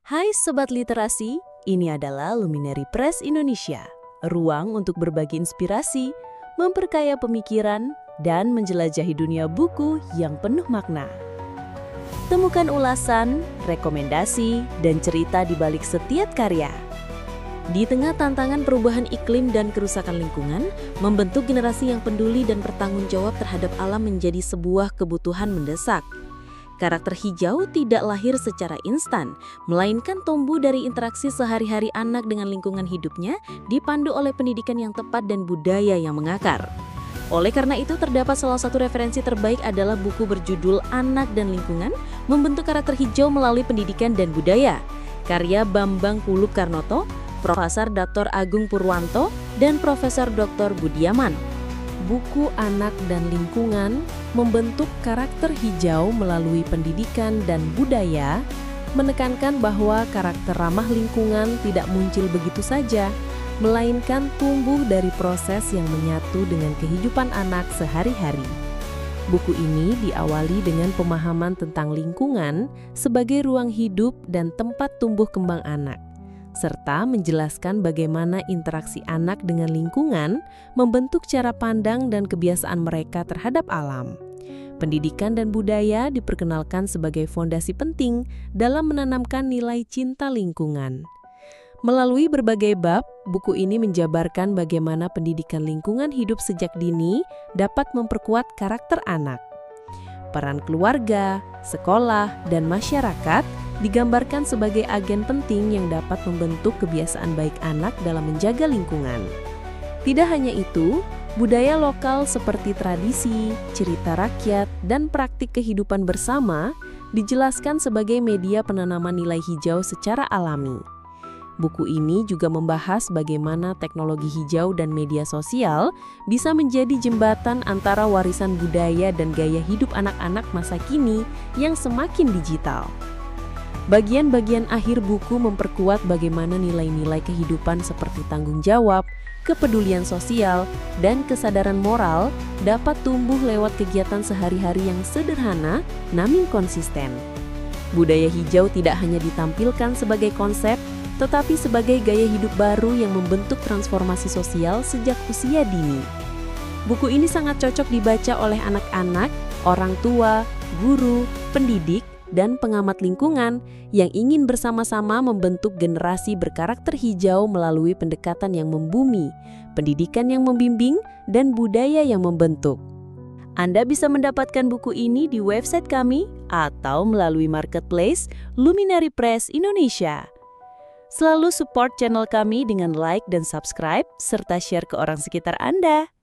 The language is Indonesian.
Hai Sobat Literasi, ini adalah Luminary Press Indonesia, ruang untuk berbagi inspirasi, memperkaya pemikiran, dan menjelajahi dunia buku yang penuh makna. Temukan ulasan, rekomendasi, dan cerita di balik setiap karya. Di tengah tantangan perubahan iklim dan kerusakan lingkungan, membentuk generasi yang peduli dan bertanggung jawab terhadap alam menjadi sebuah kebutuhan mendesak. Karakter hijau tidak lahir secara instan, melainkan tumbuh dari interaksi sehari-hari anak dengan lingkungan hidupnya, dipandu oleh pendidikan yang tepat dan budaya yang mengakar. Oleh karena itu, terdapat salah satu referensi terbaik adalah buku berjudul Anak dan Lingkungan, Membentuk Karakter Hijau Melalui Pendidikan dan Budaya, karya Bambang Pulup Karnoto, Profesor Dr. Agung Purwanto, dan Profesor Dr. Budiaman. Buku Anak dan Lingkungan, Membentuk Karakter Hijau Melalui Pendidikan dan Budaya, menekankan bahwa karakter ramah lingkungan tidak muncul begitu saja, melainkan tumbuh dari proses yang menyatu dengan kehidupan anak sehari-hari. Buku ini diawali dengan pemahaman tentang lingkungan sebagai ruang hidup dan tempat tumbuh kembang anak, serta menjelaskan bagaimana interaksi anak dengan lingkungan membentuk cara pandang dan kebiasaan mereka terhadap alam. Pendidikan dan budaya diperkenalkan sebagai fondasi penting dalam menanamkan nilai cinta lingkungan. Melalui berbagai bab, buku ini menjabarkan bagaimana pendidikan lingkungan hidup sejak dini dapat memperkuat karakter anak. Peran keluarga, sekolah, dan masyarakat digambarkan sebagai agen penting yang dapat membentuk kebiasaan baik anak dalam menjaga lingkungan. Tidak hanya itu, budaya lokal seperti tradisi, cerita rakyat, dan praktik kehidupan bersama dijelaskan sebagai media penanaman nilai hijau secara alami. Buku ini juga membahas bagaimana teknologi hijau dan media sosial bisa menjadi jembatan antara warisan budaya dan gaya hidup anak-anak masa kini yang semakin digital. Bagian-bagian akhir buku memperkuat bagaimana nilai-nilai kehidupan seperti tanggung jawab, kepedulian sosial, dan kesadaran moral dapat tumbuh lewat kegiatan sehari-hari yang sederhana namun konsisten. Budaya hijau tidak hanya ditampilkan sebagai konsep, tetapi sebagai gaya hidup baru yang membentuk transformasi sosial sejak usia dini. Buku ini sangat cocok dibaca oleh anak-anak, orang tua, guru, pendidik, dan pengamat lingkungan yang ingin bersama-sama membentuk generasi berkarakter hijau melalui pendekatan yang membumi, pendidikan yang membimbing, dan budaya yang membentuk. Anda bisa mendapatkan buku ini di website kami atau melalui marketplace Luminary Press Indonesia. Selalu support channel kami dengan like dan subscribe, serta share ke orang sekitar Anda.